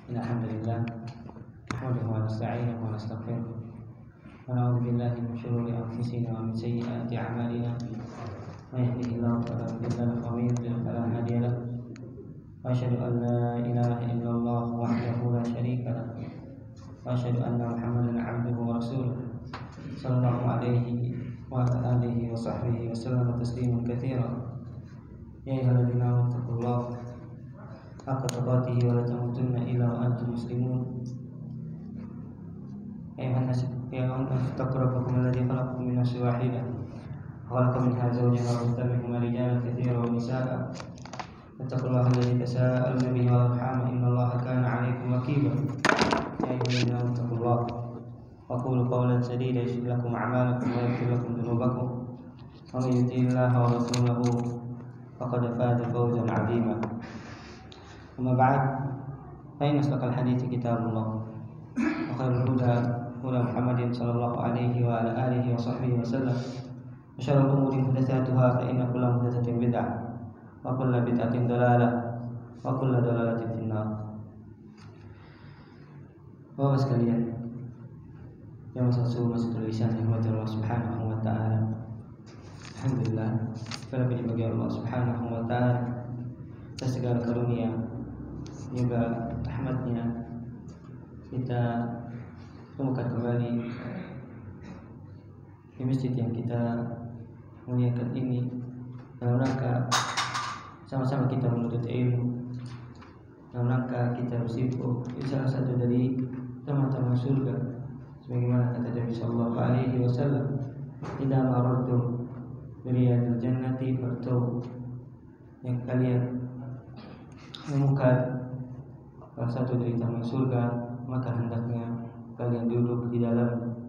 الحمد لله نحمده ونستعينه ونستغفره ونعوذ بالله من شرور أنفسنا ومن سيئات أعمالنا من يهده الله فلا مضل له ومن يضلل فلا هادي له وأشهد أن لا إله إلا الله وحده لا شريك له وأشهد أن محمدا عبده ورسوله صلى الله عليه وعلى آله وصحبه وسلم تسليما كثيرا يا أيها الذين آمنوا اتقوا الله حق تقاته ولا تموتن إلا وأنتم مسلمون أيها الناس اتقوا ربكم الذي خلقكم من نفس واحدة خلق منها زوجها وبث منهما رجالا كثيرا ونساء اتقوا الله الذي تساءلون به والأرحام إن الله كان عليكم رقيبا يا أيها الذين آمنوا اتقوا الله وقولوا قولا سديدا يصلح لكم أعمالكم ويغفر لكم ذنوبكم ومن يطع الله ورسوله فقد فاز فوزا عظيما أما بعد فإن أصدق الحديث كتاب الله وخير الهدى هدى محمد صلى الله عليه وعلى آله وصحبه وسلم وشر الأمور محدثاتها فإن كل محدثة بدعة وكل بدعة ضلالة وكل ضلالة في النار. Bapak sekalian yang masih tulisan rahmat Allah Subhanahu wa taala. Alhamdulillah, segala puji bagi Allah Subhanahu wa taala atas segala karunia juga rahmatnya kita temukan kembali di masjid yang kita muliakan ini dalam rangka sama-sama kita menuntut ilmu, dalam rangka kita bersibuk di salah satu dari taman-taman surga sebagaimana kata Nabi sallallahu alaihi wasallam, "Idza marartum bi riyadil jannati fartau." Yang kalian menemukan salah satu dari taman surga, maka hendaknya kalian duduk di dalam.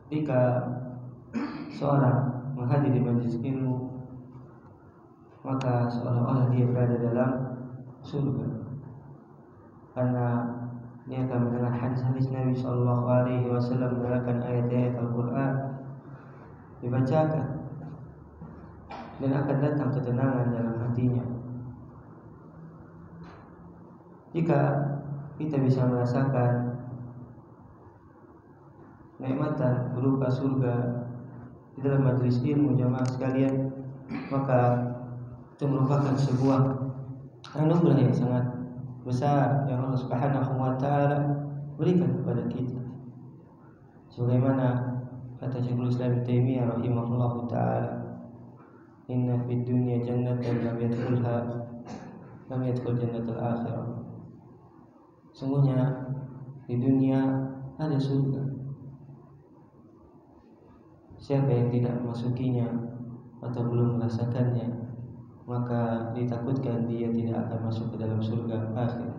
Jika seorang menghadiri majelis ilmu, maka seolah-olah dia berada dalam surga, karena dia akan mendengar hadis-hadis Nabi Sallallahu Alaihi Wasallam, mendengarkan ayat-ayat Al-Quran dibacakan, dan akan datang ketenangan dalam hatinya. Jika kita bisa merasakan nikmatan berupa surga di dalam majelis ilmu jamaah sekalian, maka itu merupakan sebuah anugerah yang sangat besar yang Allah Subhanahu wa taala berikan kepada kita. Sebagaimana kata Syekhul Islam Ibnu Taimiyah rahimahullahu taala, "Inna fid dunya jannatan lam yadkhul jannatul akhirah." Sungguhnya di dunia ada surga. Siapa yang tidak memasukinya atau belum merasakannya, maka ditakutkan dia tidak akan masuk ke dalam surga akhir.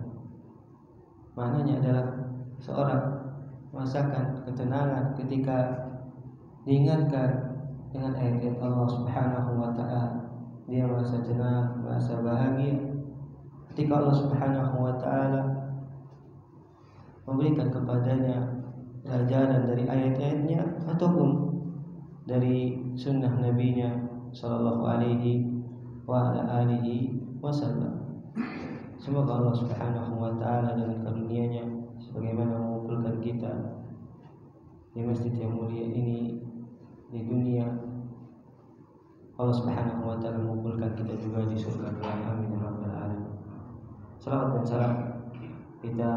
Maknanya adalah seorang merasakan ketenangan ketika diingatkan dengan ayat-ayat Allah Subhanahu wa taala. Dia merasa tenang, merasa bahagia ketika Allah Subhanahu wa taala memberikan kepadanya pelajaran dari ayat-ayatnya ataupun dari sunnah nabinya sallallahu alaihi wa ala alihi wasallam. Semoga Allah Subhanahu wa taala dengan karunia-Nya sebagaimana mengumpulkan kita di masjid yang mulia ini di dunia, Allah Subhanahu wa taala mengumpulkan kita juga di surga. Amin ya rabbal alamin. Salawat dan salam kita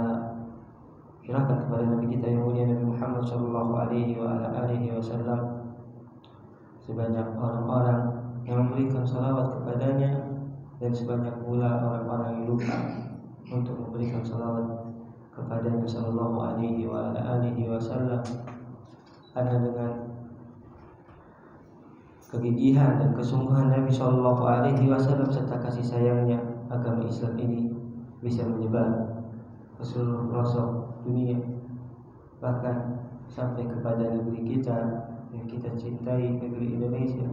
curahkan kepada Nabi kita yang mulia Nabi Muhammad sallallahu alaihi wa ala alihi wasallam, sebanyak orang-orang yang memberikan salawat kepadanya dan sebanyak pula orang-orang yang lupa untuk memberikan salawat kepadanya sallallahu alaihi wa ala alihi wasallam. Karena dengan kegigihan dan kesungguhan Nabi sallallahu alaihi wasallam serta kasih sayangnya, agama Islam ini bisa menyebar ke seluruh pelosok dunia, bahkan sampai kepada negeri kita yang kita cintai, negeri Indonesia.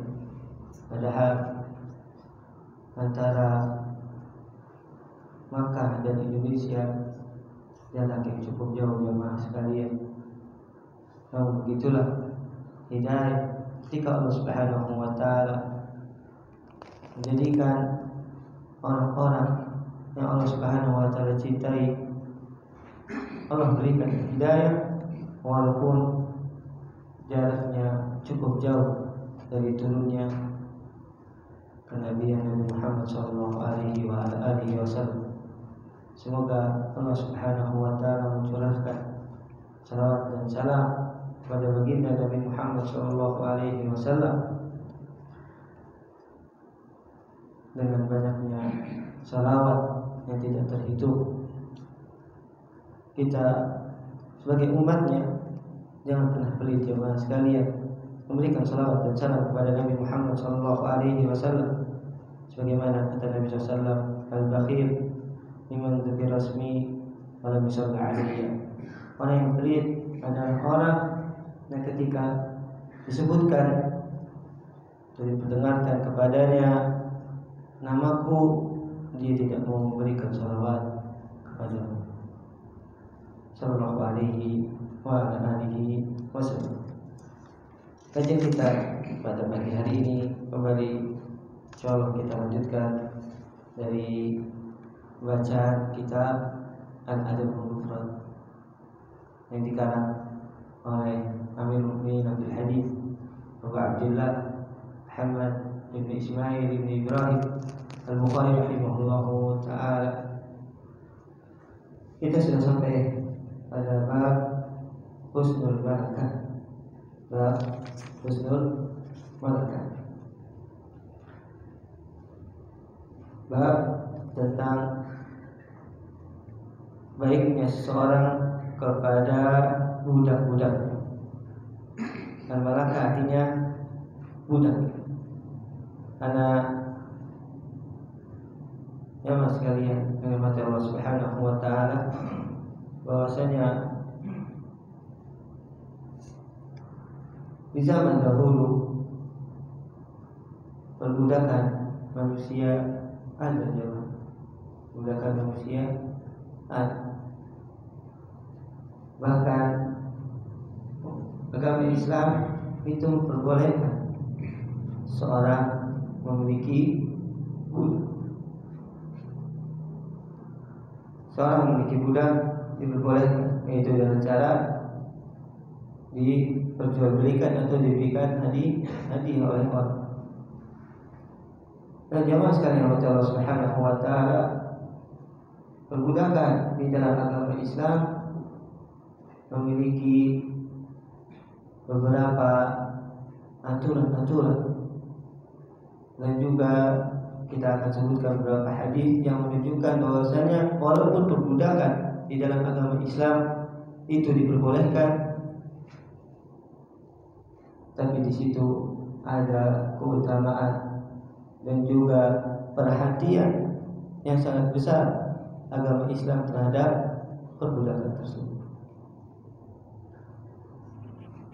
Padahal antara Makkah dan Indonesia jarak yang cukup jauh jamaah sekalian. Namun begitulah hidayah ketika Allah Subhanahu wa taala menjadikan orang-orang yang Allah Subhanahu wa taala cintai, Allah berikan hidayah walaupun jaraknya cukup jauh dari turunnya kenabian Nabi Muhammad sallallahu alaihi wasallam. Semoga Allah Subhanahu wa taala mencurahkan salawat dan salam kepada baginda Nabi Muhammad sallallahu alaihi wasallam dengan banyaknya salawat yang tidak terhitung. Kita sebagai umatnya jangan pernah pelit jemaah sekalian memberikan salawat dan salam kepada Nabi Muhammad sallallahu alaihi wasallam sebagaimana kata Nabi sallallahu alaihi wasallam, al-bakhil liman dzikra rasmi wa lam yusalli alayya. Orang yang pelit adalah orang yang ketika disebutkan atau diperdengarkan kepadanya namaku, dia tidak mau memberikan salawat kepada sallallahu alaihi wa alihi wasallam. Kajian kita pada pagi hari ini kembali insyaallah kita lanjutkan dari bacaan kitab Al-Adabul Mufrad yang dikarang oleh Amirul Mukminin Abdul Hadid Abu Abdullah Muhammad bin Ismail bin Ibrahim Al-Bukhari rahimahullahu ta'ala. Kita sudah sampai pada bab husnul barakah. Bab husnul barakah. Bab tentang baiknya seseorang kepada budak-budaknya. Dan barakah artinya budak. Karena jemaah sekalian yang dirahmati Allah Subhanahu wa taala, bahwasanya di zaman dahulu perbudakan manusia ada, jemaah. Perbudakan manusia ada. Bahkan agama Islam itu memperbolehkan seorang memiliki budak. Seorang memiliki budak diperbolehkan, yaitu dengan cara diperjualbelikan atau diberikan hadiah oleh orang. Dan jemaah sekalian Allah Subhanahu wa taala, perbudakan di dalam agama Islam memiliki beberapa aturan-aturan, dan juga kita akan sebutkan beberapa hadis yang menunjukkan bahwasanya walaupun perbudakan di dalam agama Islam itu diperbolehkan, tapi di situ ada keutamaan dan juga perhatian yang sangat besar agama Islam terhadap perbudakan tersebut.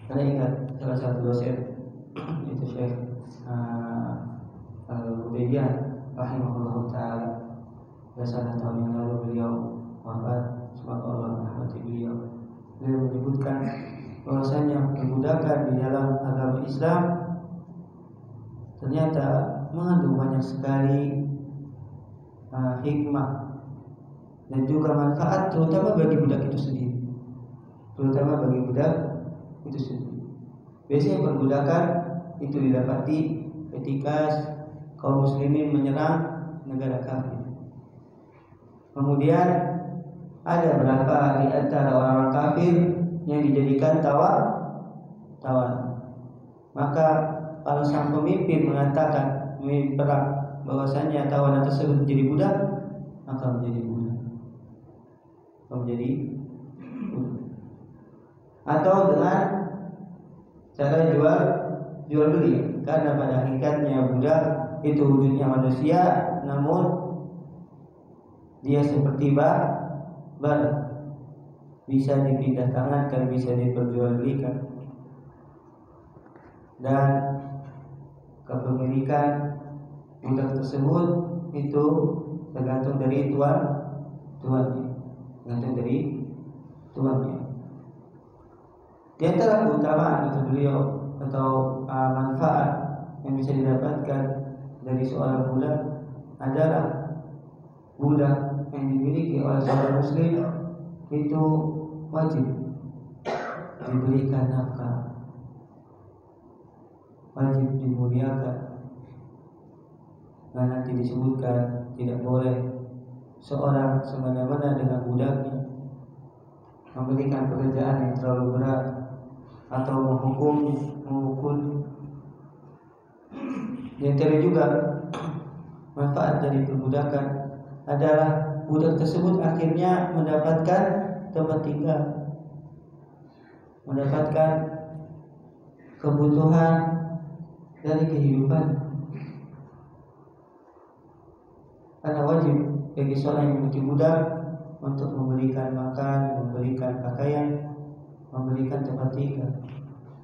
Karena ingat salah satu dosen itu Syekh Al-Budayyah rahimahullah ta'ala, beberapa tahun yang lalu beliau wafat, semoga Allah merahmati beliau. Beliau menyebutkan bahwasanya perbudakan di dalam agama Islam ternyata mengandung banyak sekali hikmah dan juga manfaat, terutama bagi budak itu sendiri. Terutama bagi budak itu sendiri. Biasanya perbudakan itu didapati ketika kaum muslimin menyerang negara kafir. Kemudian ada beberapa di antara orang-orang kafir yang dijadikan tawan. Maka kalau sang pemimpin mengatakan pemimpin perang bahwasanya tawanan tersebut menjadi budak, maka menjadi budak. Atau dengan cara jual beli, karena pada hakikatnya budak itu wujudnya manusia, namun dia seperti barang, bisa dipindah tangankan, bisa diperjualbelikan, dan kepemilikan budak tersebut itu tergantung dari tuannya, tergantung dari tuannya. Di antara keutamaan untuk beliau atau manfaat yang bisa didapatkan dari seorang budak adalah budak yang dimiliki oleh seorang muslim itu wajib diberikan nafkah, wajib dimuliakan. Dan nanti disebutkan tidak boleh seorang semena-mena dengan budaknya, memberikan pekerjaan yang terlalu berat atau memukul. Yang terakhir juga manfaat dari perbudakan adalah budak tersebut akhirnya mendapatkan tempat tinggal, mendapatkan kebutuhan dari kehidupan. Karena wajib bagi seorang yang memiliki budak untuk memberikan makan, memberikan pakaian, memberikan tempat tinggal.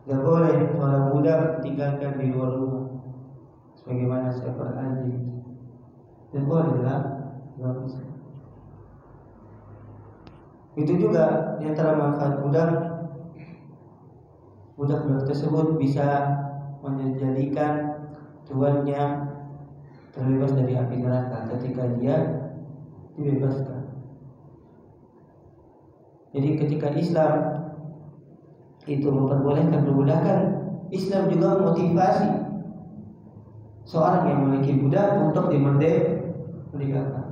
Tidak boleh seorang budak tinggalkan di luar rumah, sebagaimana seekor anjing. Tidak boleh dalam Islam. Itu juga di antara manfaat budak tersebut bisa menjadikan tuannya terbebas dari api neraka ketika dia dibebaskan. Jadi ketika Islam itu memperbolehkan perbudakan, Islam juga memotivasi seorang yang memiliki budak untuk dimerdekakan.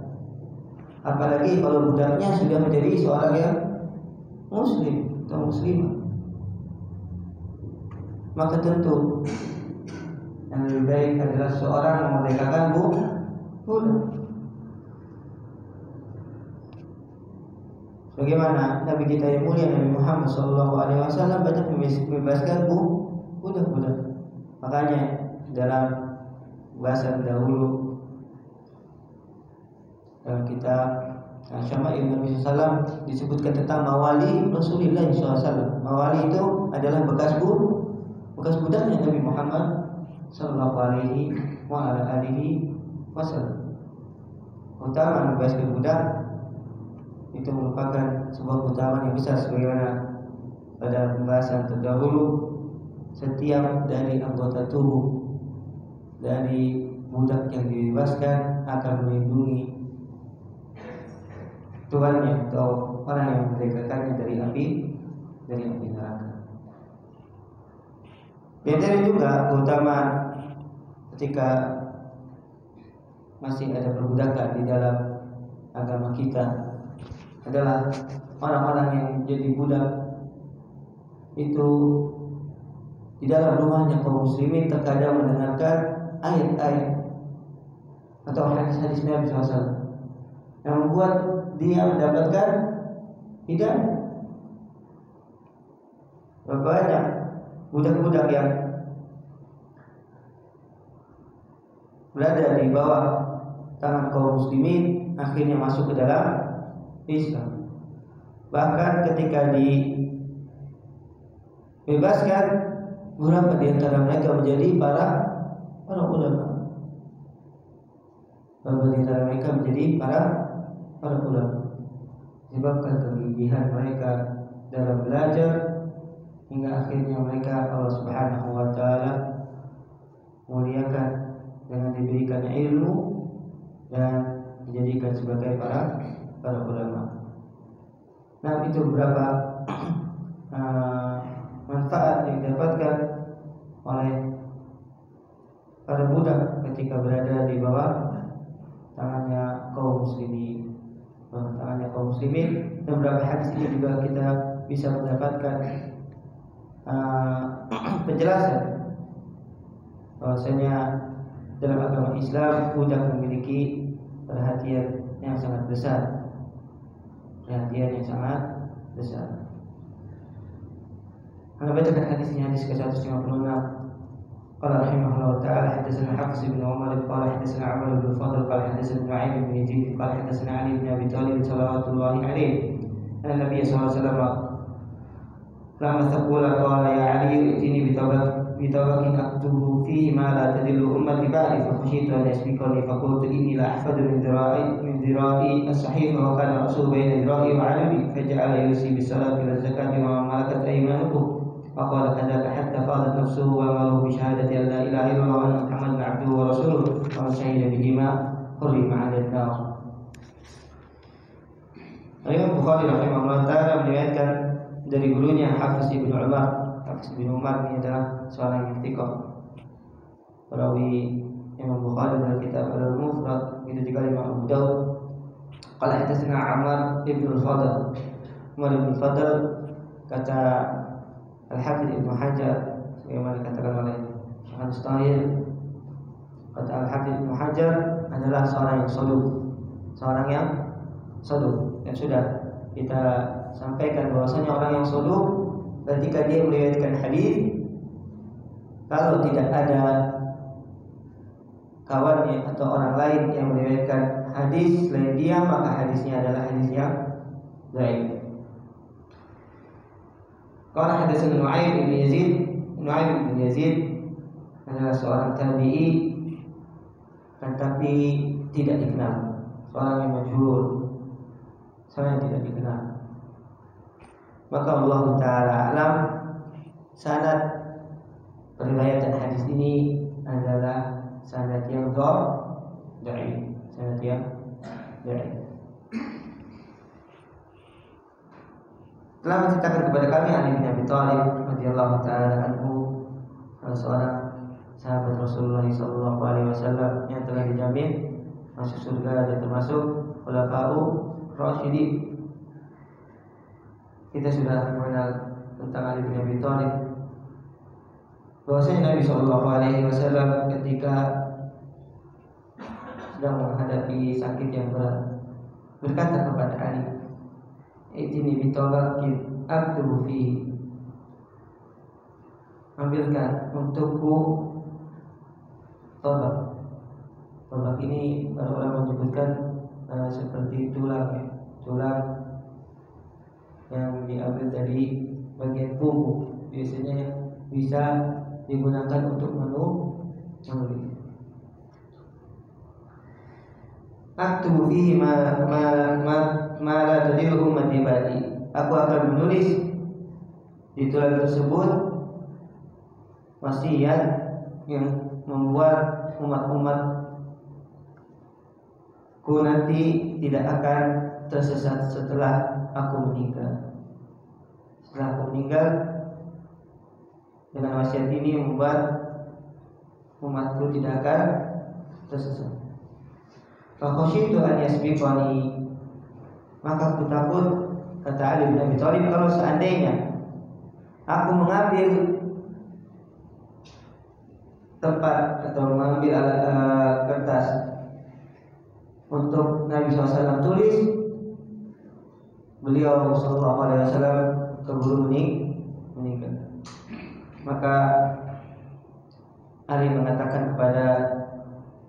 Apalagi kalau budaknya sudah menjadi seorang yang muslim atau muslimah, maka tentu yang lebih baik adalah seorang memerdekakan budak. Bagaimana Nabi kita yang mulia Nabi Muhammad SAW banyak membebaskan budak-budak. Makanya dalam bahasa dahulu dalam kitab Syama'il Nabi SAW disebutkan tentang mawali Rasulullah SAW. Mawali itu adalah bekas budaknya Nabi Muhammad sallallahu alaihi wasallam. Utama membebaskan budak itu merupakan sebuah keutamaan yang besar, sebagaimana pada pembahasan terdahulu. Setiap dari anggota tubuh dari budak yang dibebaskan akan melindungi tuannya atau orang yang merdekakannya dari api neraka. Yang tadi juga keutamaan ketika masih ada perbudakan di dalam agama kita adalah orang-orang yang menjadi budak itu di dalam rumahnya kaum muslimin terkadang mendengarkan ayat-ayat atau hadis-hadis Nabi SAW yang membuat dia mendapatkan hidayah. Banyak budak-budak yang berada di bawah tangan kaum muslimin akhirnya masuk ke dalam Islam. Bahkan ketika dibebaskan, beberapa di antara mereka menjadi para ulama. Beberapa di antara mereka menjadi para ulama. Disebabkan kegigihan mereka dalam belajar hingga akhirnya mereka Allah Subhanahu wa taala muliakan dengan diberikannya ilmu dan dijadikan sebagai para ulama. Nah, itu beberapa manfaat yang didapatkan oleh para budak ketika berada di bawah tangannya kaum muslimin. Dan beberapa hadis ini juga kita bisa mendapatkan penjelasan bahwasanya dalam agama Islam budak memiliki perhatian yang sangat besar. Anda bacakan hadisnya, hadis ke-156. Qala rahimahullah ta'ala hadatsana Hafiz bin Umar qala hadatsana Amr bin Fadl qala hadatsana Nu'aym bin Yazid qala hadatsana Ali bin Abi Thalib sallallahu alaihi anna Nabiy sallallahu alaihi wasallam lama taqula qala ya Ali itini bitawaqin aktubu fihi ma la tadillu ummati ba'di fa khashitu an yasbiqani fa qultu inni la ahfadu min dhira'i as-sahih wa kana rasul bayna dhira'i wa 'alami faja'ala yusi bis salati waz zakati wa malakat aymanukum فقال كذلك حتى فاضت نفسه وامره بشهادة أن لا إله إلا الله وأن محمدا عبده ورسوله ومن شهد بهما حرم على النار. Imam Bukhari rahimahullah taala meriwayatkan dari gurunya Hafiz Ibnu Umar. Hafiz Ibnu Umar ini adalah seorang yang thiqah. Perawi Imam Bukhari dalam kitab Al-Mufrad, begitu juga Imam Abu Daud. Qala hadatsana Amr ibn al-Fadl. Umar ibn al-Fadl, kata Al-Hafidz Ibnu Hajar, sebagaimana dikatakan oleh Syekh Al-Mustahil, kata Al-Hafidz Ibnu Hajar adalah seorang yang saduq, seorang yang saduq. Yang sudah kita sampaikan bahwasanya orang yang saduq ketika dia meriwayatkan hadis, kalau tidak ada kawannya atau orang lain yang meriwayatkan hadis selain dia, maka hadisnya adalah hadis yang dhaif. Qala hadatsana Nu'aym bin Yazid. Nu'aym bin Yazid adalah seorang tabi'i tetapi tidak dikenal, seorang yang majhul, seorang yang tidak dikenal. Maka Allah Ta'ala alam, sanad periwayatan hadis ini adalah sanad yang dhaif, sanad yang dhaif. Telah menceritakan kepada kami Ali bin Abi Thalib radhiyallahu taala anhu, salah seorang sahabat Rasulullah sallallahu alaihi wasallam yang telah dijamin masuk surga dan termasuk khulafaur rasyidin. Kita sudah mengenal tentang Ali bin Abi Thalib, bahwasanya Nabi sallallahu alaihi wasallam ketika sedang menghadapi sakit yang berat berkata kepada Ali, "Itini bitolakin aktubu fi." Ambilkan untukku tolak. Tolak ini para ulama menyebutkan seperti tulang, ya, tulang yang diambil dari bagian punggung, biasanya bisa digunakan untuk menulis. Aktubu fihi ma la tadillu ummati ba'di. Aku akan menulis di tulang tersebut wasiat yang membuat umat-umatku nanti tidak akan tersesat setelah aku meninggal. Setelah aku meninggal, dengan wasiat ini membuat umatku tidak akan tersesat. Fa khasyitu an yasbiqani, maka aku takut, kata Ali bin Abi Thalib, kalau seandainya aku mengambil tempat atau mengambil kertas untuk Nabi SAW tulis, beliau Sallallahu Alaihi Wasallam keburu meninggal. Maka Ali mengatakan kepada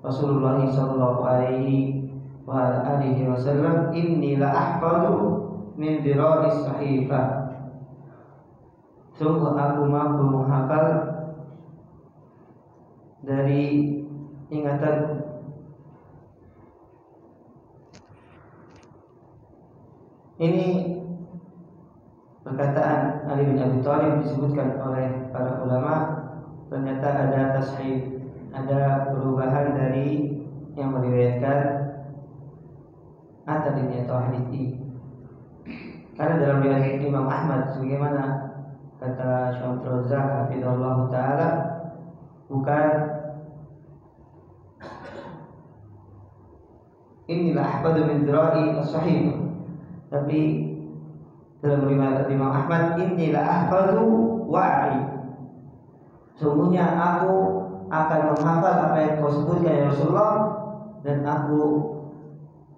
Rasulullah Sallallahu Alaihi Wasallam, "Inni la ahfadu min dira'is sahifah." Sungguh aku mampu menghafal dari ingatan. Ini perkataan Ali bin Abi Thalib disebutkan oleh para ulama. Ternyata ada tashif, ada perubahan dari yang meriwayatkan atar ini atau hadis ini. Karena dalam riwayat Imam Ahmad, sebagaimana kata Syekh Razak hafizallahu taala, bukan inilah ahfadu min dira'i as-sahih, tapi dalam riwayat Imam Ahmad, inilah ahfadu wa'i, sungguhnya aku akan menghafal apa yang kau sebutkan ya Rasulullah, dan aku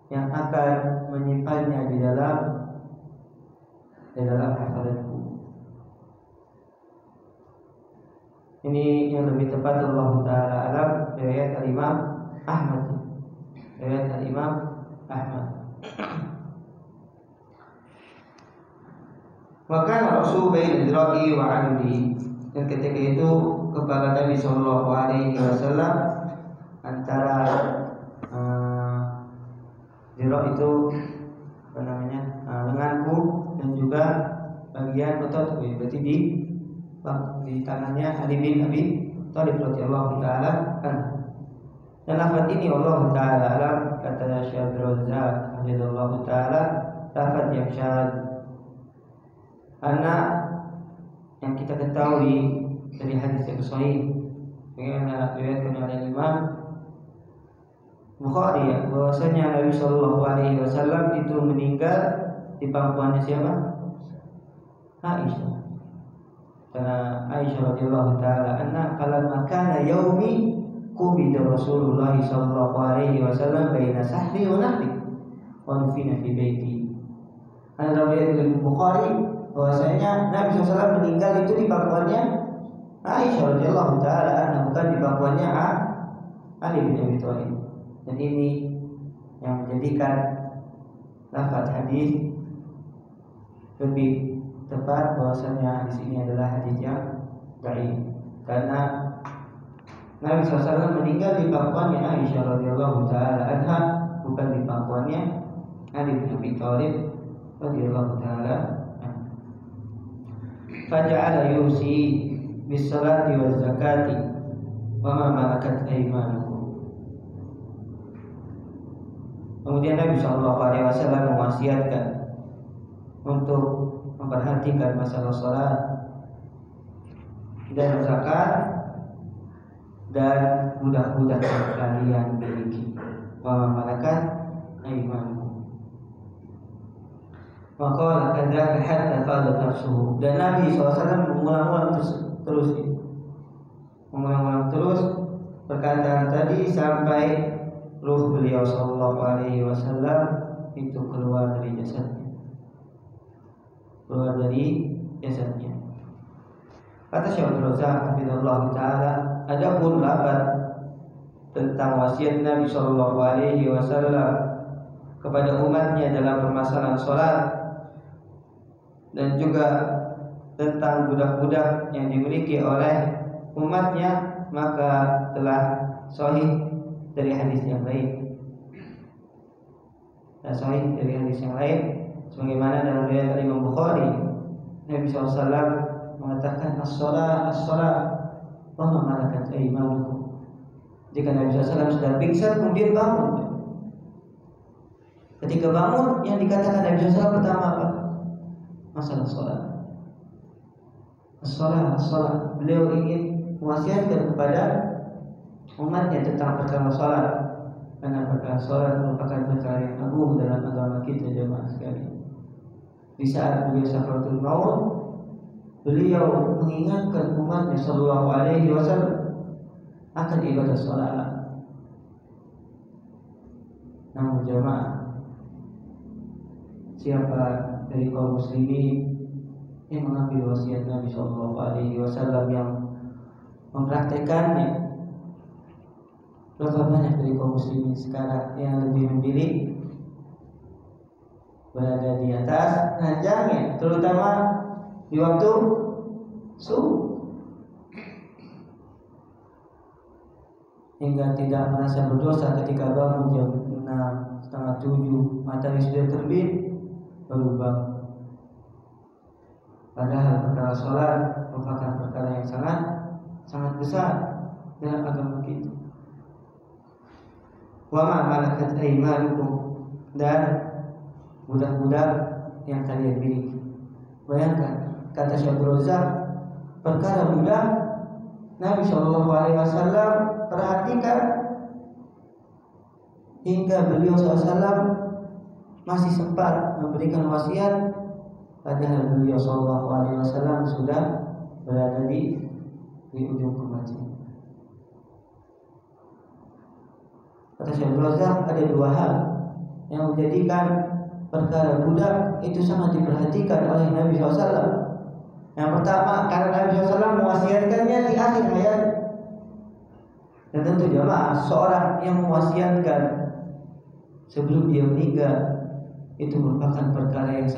yang akan menyimpannya di dalam hafalanku. Ini yang lebih tepat Allah Ta'ala alam, riwayat Al-Imam Ahmad. Riwayat Al-Imam Ahmad. Maka Rasul bain idraki wa adli, dan ketika itu kepala Nabi Sallallahu Alaihi Wasallam antara dirok itu apa namanya, lenganku dan juga bagian ototku, berarti di tangannya Ali bin Abi Thalib radhiyallahu taala anhu. Dan lafaz ini Allah Ta'ala alam, kata Syekh Razak radhiyallahu taala, lafaz yang syadz. Karena yang kita ketahui dari hadis yang sahih bagaimana diriwayatkan oleh Imam Bukhari bahwasanya Nabi Shallallahu Alaihi Wasallam itu meninggal di pangkuannya siapa? Aisyah. Karena Aisyah radhiyallahu taala anha falamma kana yaumi qubida Rasulullah sallallahu alaihi wasallam baina sahri wa nahri wa dufina fi baiti. Ada riwayat dari Bukhari bahwasanya Nabi SAW meninggal itu di pangkuannya Aisyah radhiyallahu taala anha, bukan di pangkuannya Ali bin Abi Thalib. Dan ini yang menjadikan lafaz hadis lebih tepat bahwasanya hadis ini adalah hadis yang dhaif, karena Nabi SAW meninggal di pangkuannya Aisyah radhiyallahu taala anha, bukan di pangkuannya Ali bin Abi Thalib radhiyallahu taala anhu. Faja'ala yusi bis salati waz zakati wa ma malakat aymanukum. Kemudian Nabi Shallallahu Alaihi Wasallam mewasiatkan untuk memperhatikan masalah salat dan zakat dan budak-budak yang kalian miliki. Wa malakat aymanukum. Maka kadzaka hatta fadat nafsuhu. Dan Nabi SAW mengulang-ulang terus perkataan tadi sampai ruh beliau sallallahu alaihi wasallam itu keluar dari jasadnya. Kata Syekh Razak hafizallahu taala, adapun lafaz tentang wasiat Nabi sallallahu alaihi wasallam kepada umatnya dalam permasalahan salat dan juga tentang budak-budak yang dimiliki oleh umatnya, maka telah sahih dari hadis yang lain. Sahih dari hadis yang lain, sebagaimana dalam riwayat Imam Bukhari, Nabi SAW mengatakan as-salat wa ma malakat aymanukum. Jika Nabi SAW sudah pingsan kemudian bangun, ketika bangun yang dikatakan Nabi SAW pertama apa? Masalah salat. As-salat. Beliau ingin mewasiatkan kepada umatnya tentang perkara salat, karena perkara salat merupakan perkara yang agung dalam agama kita jemaah sekalian. Di saat beliau sakaratul maut, beliau mengingatkan umatnya sallallahu alaihi wasallam akan ibadah salat. Namun jemaah, siapa dari kaum muslimin yang mengambil wasiat Nabi sallallahu alaihi wasallam yang mempraktekannya? Berapa banyak dari kaum muslimin sekarang yang lebih memilih berada di atas ranjangnya, terutama di waktu subuh, hingga tidak merasa berdosa ketika bangun jam 6, setengah 7, matahari sudah terbit baru bangun. Padahal perkara sholat merupakan perkara yang sangat besar dalam agama kita. Wa ma malakat aymanukum, dan budak-budak yang kalian miliki. Bayangkan, kata Syekh Razak, perkara budak Nabi Shallallahu Alaihi Wasallam perhatikan hingga beliau SAW masih sempat memberikan wasiat, padahal beliau Shallallahu Alaihi Wasallam sudah berada di ujung kematian. Kata Syekh Razak, ada dua hal yang menjadikan perkara budak itu sangat diperhatikan oleh Nabi SAW. Yang pertama, karena Nabi SAW mewasiatkannya di akhir hayat. Dan tentu jemaah, seorang yang mewasiatkan sebelum dia meninggal itu merupakan perkara yang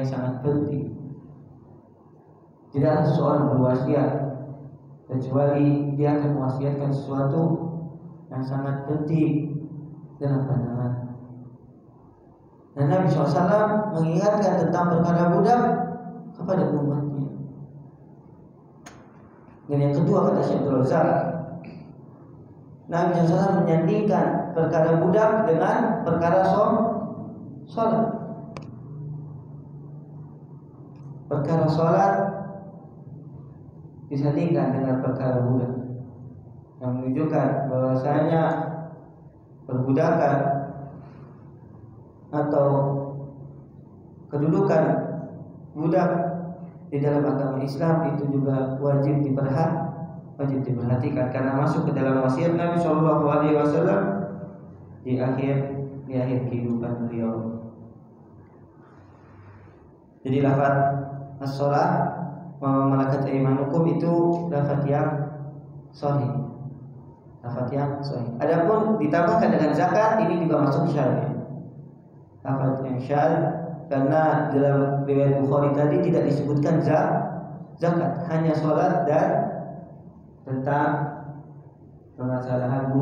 sangat penting. Tidaklah seseorang berwasiat kecuali dia akan mewasiatkan sesuatu yang sangat penting dalam pandangan. Dan Nabi SAW mengingatkan tentang perkara budak kepada umatnya. Dan yang kedua, kata Syekh Razak, Nabi SAW menyandingkan perkara budak dengan perkara sholat. Perkara sholat disandingkan dengan perkara budak, yang menunjukkan bahwasanya perbudakan atau kedudukan budak di dalam agama Islam itu juga wajib diperhatikan karena masuk ke dalam wasiat Nabi Shallallahu Alaihi Wasallam di akhir kehidupan beliau. Jadi lafaz as-shalah wa malakat aymanukum itu lafaz yang sahih. Adapun ditambahkan dengan zakat, ini juga masuk syar'i. Lafaz yang syar'i karena dalam riwayat Bukhari tadi tidak disebutkan zakat, hanya sholat dan tentang permasalahan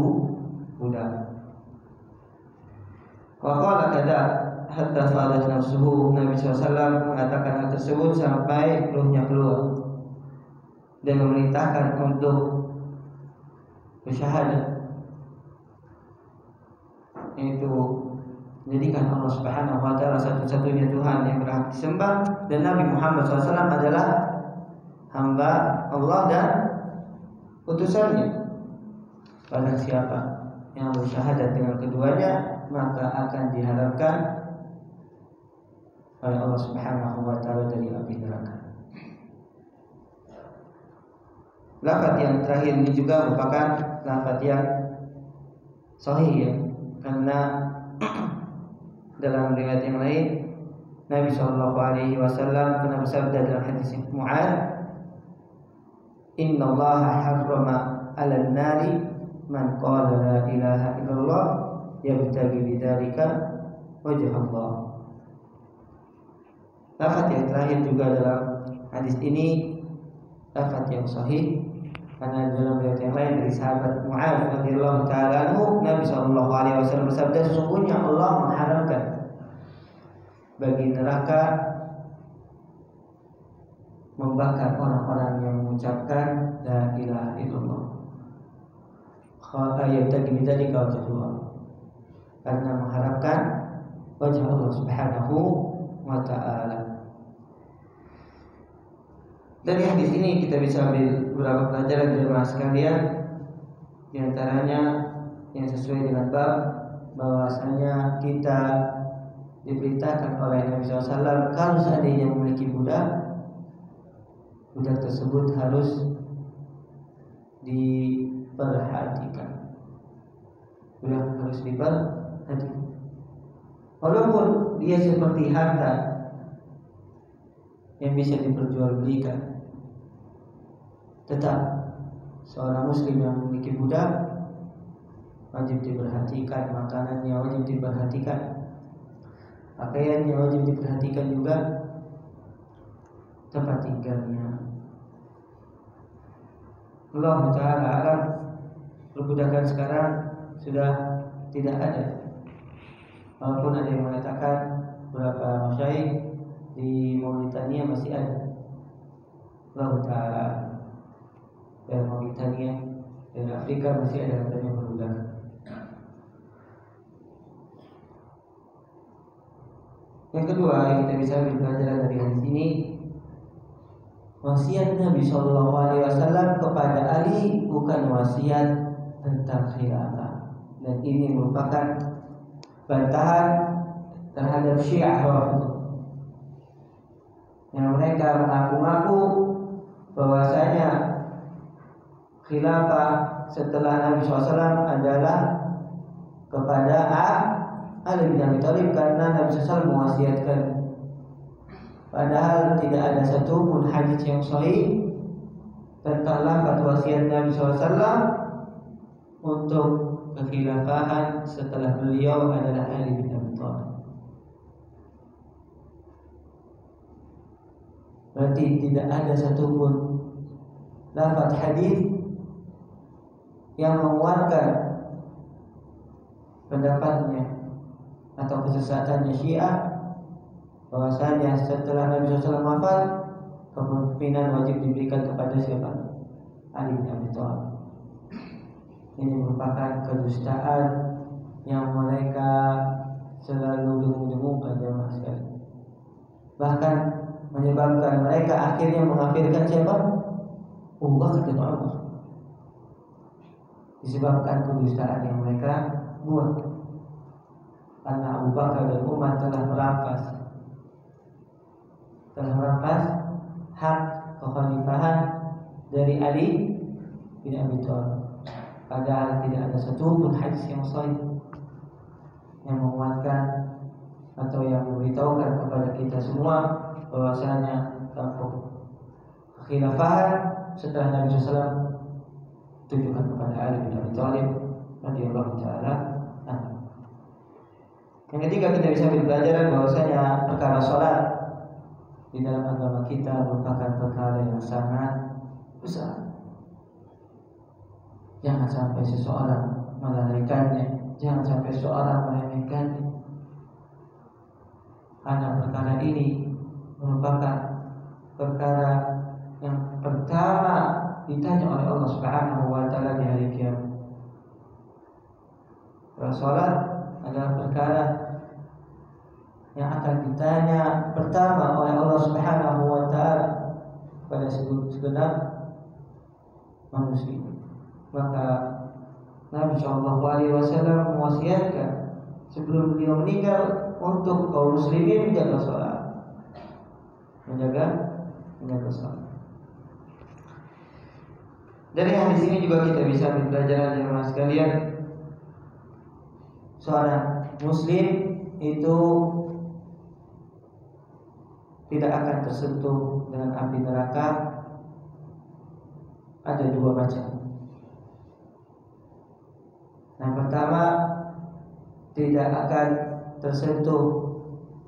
budak. Waqala kada hatta fadat nafsuhu, Nabi SAW mengatakan hal tersebut sampai ruhnya keluar dan memerintahkan untuk bersyahadat, yaitu menjadikan Allah Subhanahu wa taala satu-satunya Tuhan yang berhak disembah dan Nabi Muhammad SAW adalah hamba Allah dan utusannya. Barang siapa yang bersyahadat dengan keduanya, maka akan diharapkan oleh Allah Subhanahu wa taala dari api neraka. Lafaz yang terakhir ini juga merupakan lafaz yang sahih ya, karena dalam riwayat yang lain Nabi Shallallahu Alaihi Wasallam pernah bersabda dalam hadis Mu'adz, Inna Allah harrama 'alan nari man qala la ilaha illallah yabtaghi bidzalika wajh Allah. Lafaz yang terakhir juga dalam hadis ini lafaz yang sahih, karena dalam riwayat yang lain dari sahabat Mu'adz radhiyallahu taala anhu, Nabi sallallahu alaihi wasallam bersabda, sesungguhnya Allah mengharamkan bagi neraka membakar orang-orang yang mengucapkan la ilaha illallah yabtaghi bidzalika wajh Allah, karena mengharapkan wajah Allah Subhanahu wa taala. Dari hadis ini kita bisa ambil beberapa pelajaran jemaah sekalian. Di antaranya yang sesuai dengan bab, bahwasanya kita diperintahkan oleh Nabi SAW kalau seandainya memiliki budak tersebut harus diperhatikan. Budak harus diperhatikan. Walaupun dia seperti harta yang bisa diperjualbelikan, tetap seorang muslim yang memiliki budak wajib diperhatikan, makanannya wajib diperhatikan, pakaiannya wajib diperhatikan juga, tempat tinggalnya. Allah Ta'ala alam, perbudakan sekarang sudah tidak ada, walaupun ada yang mengatakan beberapa masyayikh di Mauritania masih ada. Allah Ta'ala, dari Mauritania, dari Afrika masih ada katanya berbudak. Yang kedua yang kita bisa belajar dari hadis ini, wasiat Nabi Shallallahu Alaihi Wasallam kepada Ali bukan wasiat tentang khilafah, dan ini merupakan bantahan terhadap Syiah Rafidhah yang mereka mengaku-ngaku bahwasanya khilafah setelah Nabi SAW adalah kepada Ali bin Abi Thalib, karena Nabi SAW mewasiatkan. Padahal tidak ada satupun hadis yang sahih tentang lafaz wasiat Nabi SAW untuk kekhilafahan setelah beliau adalah Ali bin Abi Thalib. Berarti tidak ada satupun lafaz hadis yang menguatkan pendapatnya atau kesesatannya Syiah bahwasanya setelah Nabi SAW wafat, kepemimpinan wajib diberikan kepada siapa? Ali bin Abi Thalib. Ini merupakan kedustaan yang mereka selalu dengung-dengungkan. bahkan menyebabkan mereka akhirnya mengkafirkan siapa? Abu Bakar dan Umar, disebabkan kedustaan yang mereka buat. Karena Abu Bakar dan Umar telah merampas hak kekhalifahan dari Ali bin Abi Thalib, padahal tidak ada satupun hadis yang sahih yang menguatkan atau yang memberitahukan kepada kita semua bahwasanya kekhilafahan setelah Nabi SAW tujukan kepada Ali bin Abi Thalib radhiyallahu taala. Yang ketiga, kita bisa ambil pelajaran bahwasanya perkara salat di dalam agama kita merupakan perkara yang sangat besar. Jangan sampai seseorang melalaikannya, jangan sampai seseorang meremehkannya. Karena perkara ini merupakan perkara yang pertama ditanya oleh Allah Subhanahu wa taala di hari kiamat. Salat adalah perkara yang akan ditanya pertama oleh Allah Subhanahu wa taala pada segenap manusia. Maka Nabi Shallallahu Alaihi Wasallam mewasiatkan sebelum beliau meninggal untuk kaum muslimin menjaga salat, menjaga salat. Dari hadis ini juga kita bisa ambil pelajaran jemaah sekalian, seorang muslim itu tidak akan tersentuh dengan api neraka. Ada dua macam. Yang pertama, tidak akan tersentuh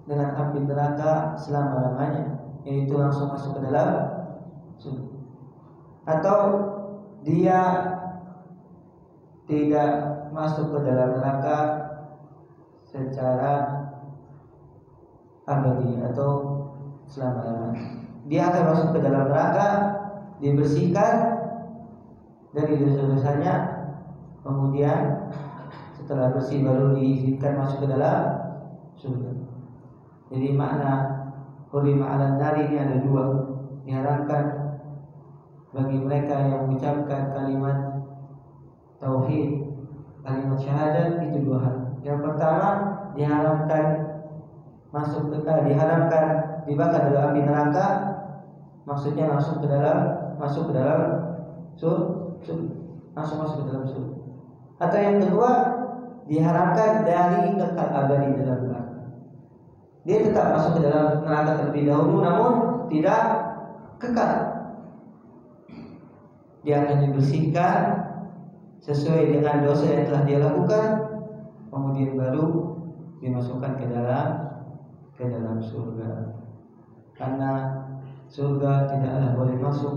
dengan api neraka selama-lamanya, yaitu langsung masuk ke dalam surga. Atau dia tidak masuk ke dalam neraka secara abadi atau selama-lamanya. Dia akan masuk ke dalam neraka, dibersihkan dari dosa-dosanya, kemudian setelah bersih baru diizinkan masuk ke dalam surga. Jadi makna hurima 'alan nar ini ada dua. Diharamkan bagi mereka yang mengucapkan kalimat tauhid, kalimat syahadat, itu dua hal. Yang pertama, diharamkan dibakar dalam api neraka, maksudnya masuk ke dalam surga, langsung masuk ke dalam surga. Atau yang kedua, diharamkan dari kekal abadi dalam neraka. Dia tetap masuk ke dalam neraka terlebih dahulu, namun tidak kekal. Dia akan dibersihkan sesuai dengan dosa yang telah dia lakukan, kemudian baru dimasukkan ke dalam surga. Karena surga tidaklah boleh masuk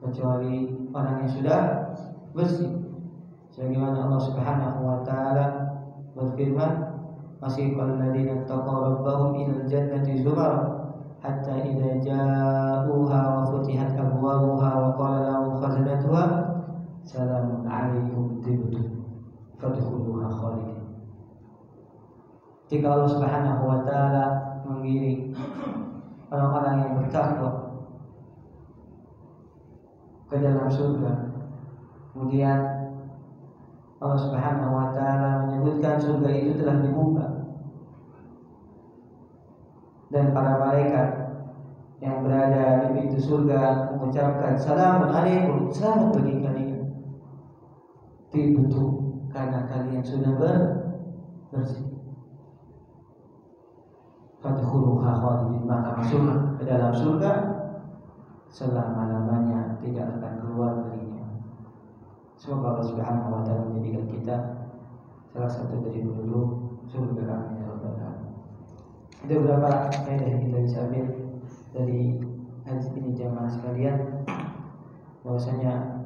kecuali orang yang sudah bersih. Sebagaimana Allah Subhanahu wa taala berfirman, "Wasiqal ladzina taqaw rabbahum ilal jannati zumar hatta idza ja'uha wa futihat abwabuha wa qala lahum khazanatuha salamun 'alaikum tibtum fadkhuluha khalidin." Jika Allah Subhanahu wa taala mengiring orang-orang yang bertakwa ke dalam surga, kemudian Allah Subhanahu wa taala menyebutkan surga itu telah dibuka dan para malaikat yang berada di pintu surga mengucapkan salamun alaikum, selamat bagi kalian, tibtum, karena kalian sudah bersih. Fadkhuluha khalidin, maka masuklah ke dalam surga selama-lamanya, tidak akan keluar darinya. Semoga Allah Subhanahu wa taala menjadikan kita salah satu dari penduduk surga. Amin ya rabbal alamin. Ada beberapa faedah yang kita bisa ambil dari hadis ini jemaah sekalian, bahwasanya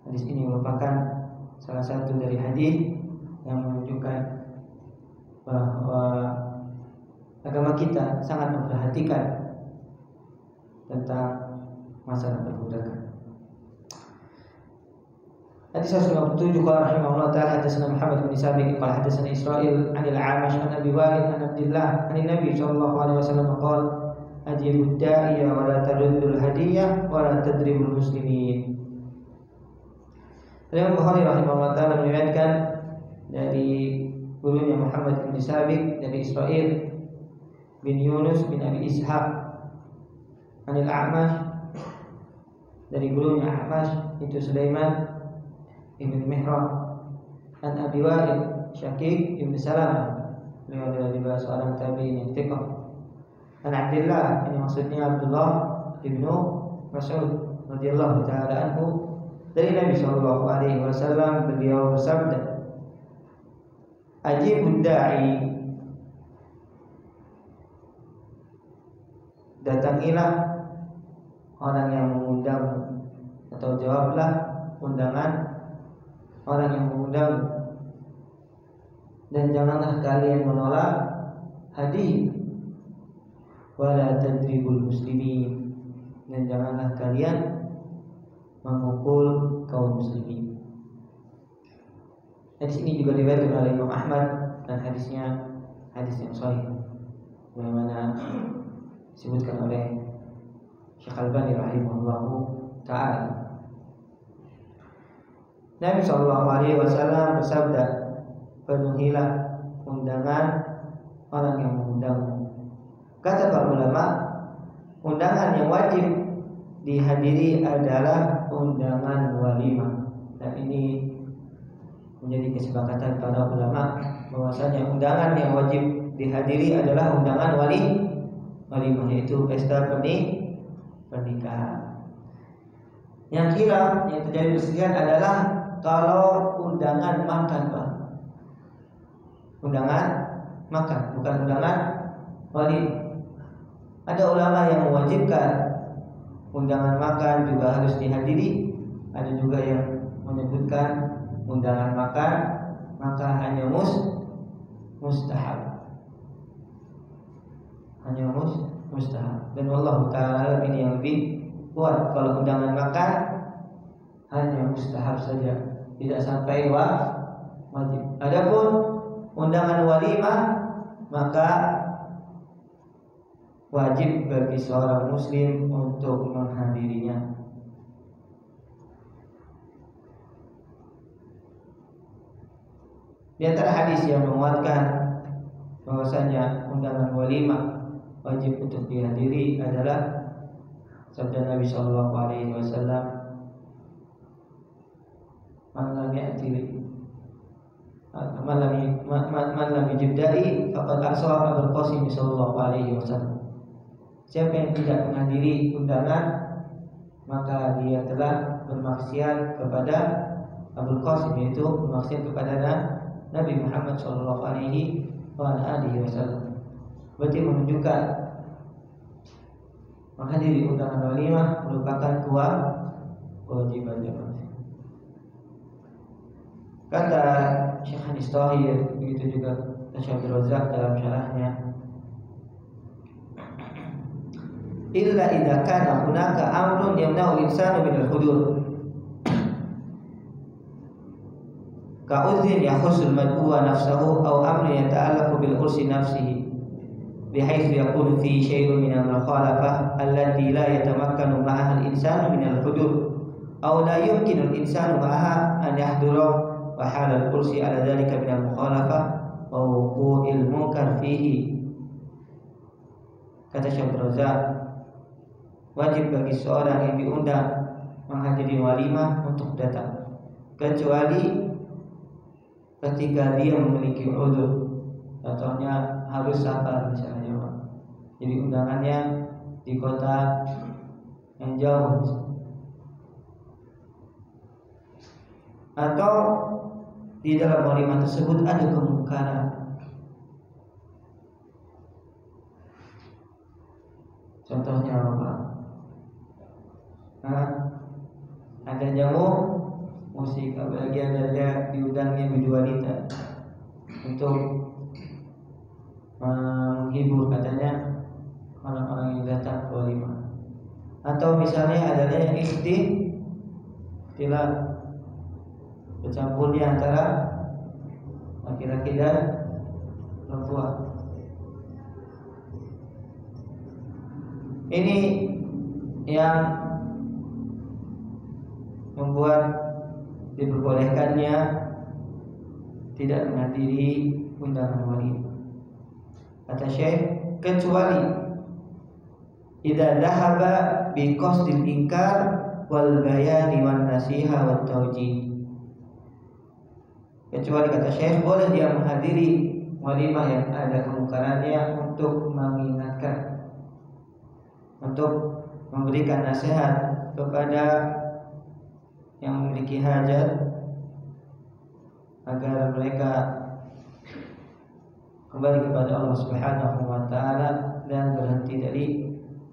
hadis ini merupakan salah satu dari hadis yang menunjukkan bahwa agama kita sangat memperhatikan tentang masalah perbudakan. Hadis 157 qala rahimahullah ta'ala hadatsana Muhammad bin Sabiq qala hadatsana Israil 'anil A'mash an Abi Wa'il an Abdullah an Nabi sallallahu alaihi wasallam qala ajibud da'iya wa la taruddul hadiyah wa la tadribul muslimin. Imam Bukhari rahimahullah ta'ala meriwayatkan dari gurunya Muhammad bin Sabit dari Israil bin Yunus bin Abi Ishaq anil A'mash dari gurunya A'mash itu Sulaiman ibn Mihrab an Abi Wa'il Syakik ibn Salamah, beliau adalah seorang tabi'in yang thiqah. An Abdullah, ini maksudnya Abdullah ibnu Mas'ud radhiyallahu ta'ala anhu, dari Nabi sallallahu alaihi wasallam beliau bersabda, ajibud da'i, datangilah orang yang mengundang, atau jawablah undangan orang yang mengundang, dan janganlah kalian menolak hadiah, wala tadribul muslimin, dan janganlah kalian memukul kaum muslimin. Hadis ini juga diriwayatkan oleh Imam Ahmad dan hadisnya hadis yang sahih, bagaimana disebutkan oleh Syekh Al-Albani rahimahullahu ta'ala. Nabi sallallahu alaihi wasallam bersabda, penuhilah undangan orang yang mengundangmu. Kata para ulama, undangan yang wajib dihadiri adalah undangan walimah, dan ini menjadi kesepakatan para ulama bahwasanya undangan yang wajib dihadiri adalah undangan walimah, yaitu pesta pernikahan. Yang khilaf, yang terjadi perselisihan adalah kalau undangan makan, Pak. Undangan makan, bukan undangan walimah. Ada ulama yang mewajibkan undangan makan juga harus dihadiri, ada juga yang menyebutkan undangan makan maka hanya mustahab, hanya mustahab. Dan wallahu ta'ala ini yang lebih kuat, kalau undangan makan hanya mustahab saja, tidak sampai wajib. Adapun undangan walimah maka wajib bagi seorang muslim untuk menghadirinya. Di antara hadis yang menguatkan bahwasanya undangan walimah wajib untuk dihadiri adalah sabda Nabi sallallahu alaihi wasallam, man lam yajib da'i faqad asa Abul Qasim sallallahu alaihi wasallam. Siapa yang tidak menghadiri undangan maka dia telah bermaksiat kepada Abul Qasim, yaitu bermaksiat kepada Nabi Muhammad sallallahu alaihi wasallam. Berarti menunjukkan menghadiri undangan walimah merupakan kewajibannya. Kata Syekh Hanis Tahir, begitu juga Syekh Abdul Razak dalam syarahnya, illa idza kana hunaka amrun yamna'u al-insanu min al-hudur, ka'udhin yakhussul mad'uwa nafsahu aw amrin yata'allaqu bil ursi nafsihi bihaythu yakunu fi syai'un min al-mukhalafah allati la yatamakkanu ma'aha al-insanu min al-hudur aw la yumkinu al-insanu ma'aha an yahdura wa hal al-ursi ala dhalika min al-mukhalafah wa wuqu'il munkar fihi. Kata Syekh Razak, wajib bagi seorang yang diundang menghadiri walimah untuk datang, kecuali ketika dia memiliki udzur. Contohnya harus safar misalnya, jadi undangannya di kota yang jauh, atau di dalam walimah tersebut ada kemungkaran. Contohnya apa? Ada jamu musik, apalagi ada diundangnya budi wanita untuk menghibur katanya orang-orang yang datang ke walimah. Atau misalnya adanya ikhtilaf, bercampurnya antara laki-laki dan perempuan. Ini yang membuat diperbolehkannya tidak menghadiri undangan walimah. Kata Syekh, kecuali idza dhahaba bi qasdil inkar wal bayani wan nasiha wat tawjih. Kecuali kata Syekh, boleh dia menghadiri walimah yang ada kemungkarannya untuk mengingatkan, untuk memberikan nasihat kepada yang memiliki hajat agar mereka kembali kepada Allah Subhanahu wa taala dan berhenti dari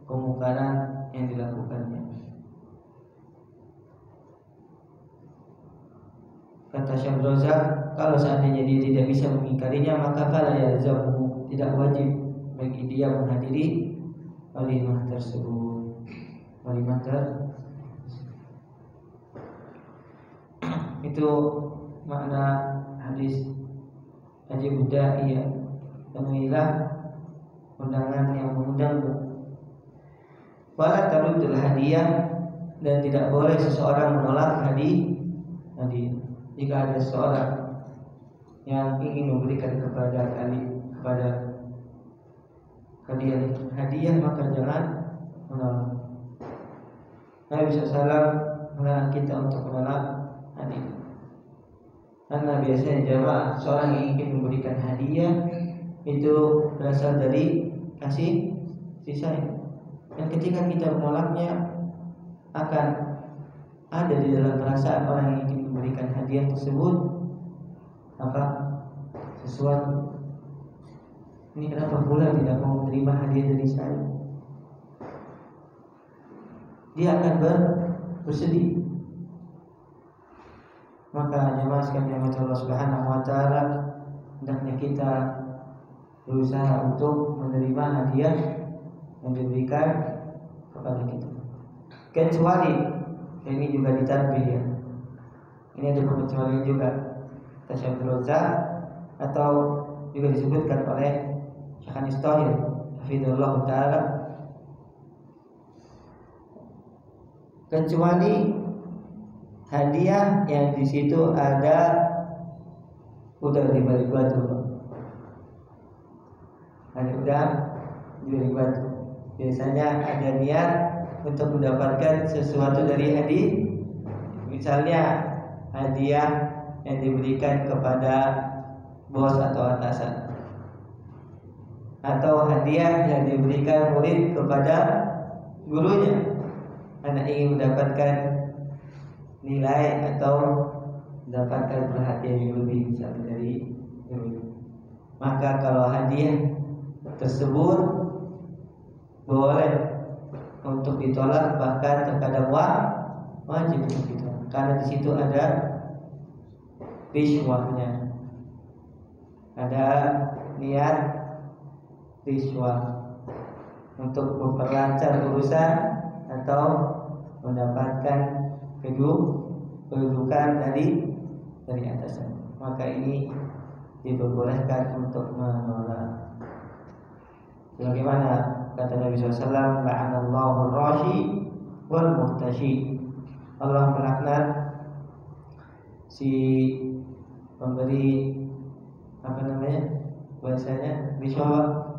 kemungkaran yang dilakukannya. Kata Syekh Razak, kalau seandainya dia tidak bisa mengingkarinya, maka fala yalzamu, tidak wajib bagi dia menghadiri walimah tersebut. Itu makna hadis ajib da'iyah, penuhilah undangan yang mengundangmu. Wala taruddul hadiah, dan tidak boleh seseorang menolak hadiah. Jika ada seseorang yang ingin memberikan kepada kalian hadiah, maka jangan menolak. Nabi SAW melarang kita untuk menolak hadiah. Karena biasanya jamaah seorang yang ingin memberikan hadiah itu berasal dari kasih sayang. Dan ketika kita menolaknya, akan ada di dalam perasaan orang yang ingin memberikan hadiah tersebut sesuatu. Ini kenapa pula tidak mau menerima hadiah dari saya? Dia akan bersedih. Maka jemaah sekalian Allah Subhanahu wa taala, hendaknya kita berusaha untuk menerima hadiah yang diberikan kepada kita. Kecuali ini juga ditambah ya. Ini ada pengecualian juga. Tasyabbuh roza atau juga disebutkan oleh Syekh Anistahir hafizahullah taala, kecuali hadiah yang di situ ada udang di balik batu. Ada udang di balik batu. Biasanya ada niat untuk mendapatkan sesuatu dari hadiah. Misalnya hadiah yang diberikan kepada bos atau atasan, atau hadiah yang diberikan murid kepada gurunya. Anak ingin mendapatkan nilai atau mendapatkan perhatian yang lebih misalnya dari guru. Maka kalau hadiah tersebut boleh untuk ditolak, bahkan terkadang wajib untuk ditolak, karena di situ ada riswahnya, ada niat riswah untuk memperlancar urusan atau mendapatkan kedudukan dari atasan. Maka ini diperbolehkan untuk menolak. Bagaimana kata Nabi SAW, la'anallahu ar-rashi wal murtashi. Allah melaknat si pemberi bahasanya riswah.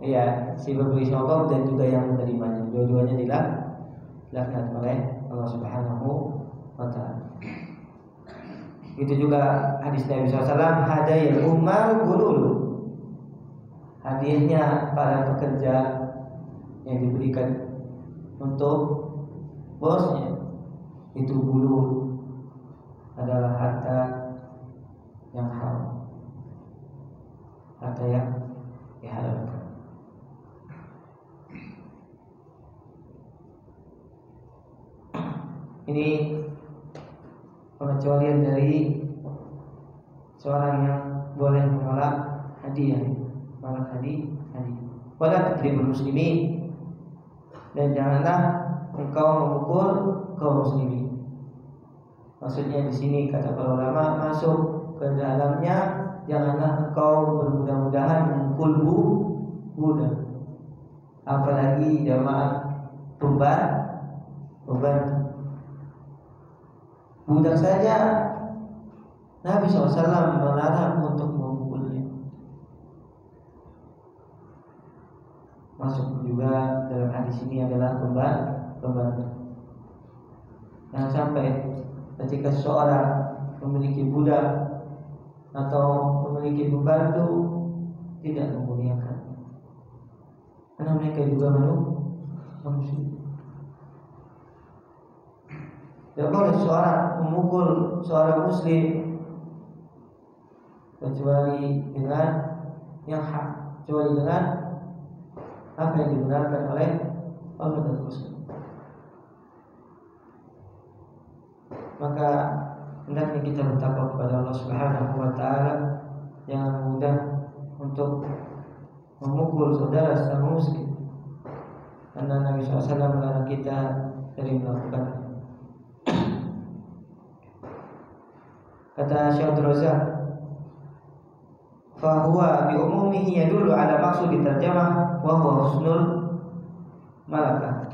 Iya, si pemberi sogok dan juga yang menerimanya, dua-duanya dilaknat oleh Allah Subhanahu wa taala. Itu juga hadis Nabi SAW, hadayil ummal gulul. Hadiahnya para pekerja yang diberikan untuk bosnya itu gulul, adalah harta yang haram, harta yang diharamkan. Ini pengecualian dari seorang yang boleh menolak hadiah, Wala takrimul muslimin, dan janganlah engkau memukul kaum muslimin. Maksudnya di sini kata para ulama, masuk ke dalamnya janganlah engkau bermudah-mudahan memukul budak. apalagi jamaah pembantu. Budak saja Nabi SAW melarang untuk memukulnya. Masuk juga dalam hadis ini adalah pembantu. Jangan sampai ketika seseorang memiliki budak atau memiliki pembantu tidak memuliakan, karena mereka juga manusia. Tidak boleh seorang memukul seorang muslim kecuali dengan yang hak, kecuali dengan apa yang dibenarkan oleh Allah dan Rasul. Maka hendaknya kita bertakwa kepada Allah Subhanahu wa taala, jangan mudah untuk memukul saudara sesama muslim, karena Nabi SAW melarang kita dari melakukannya. Kata Syekh Abdul Razak, fahuwa bi umumihi yadullu ala maqsud tarjamah wa huwa husnul malakah.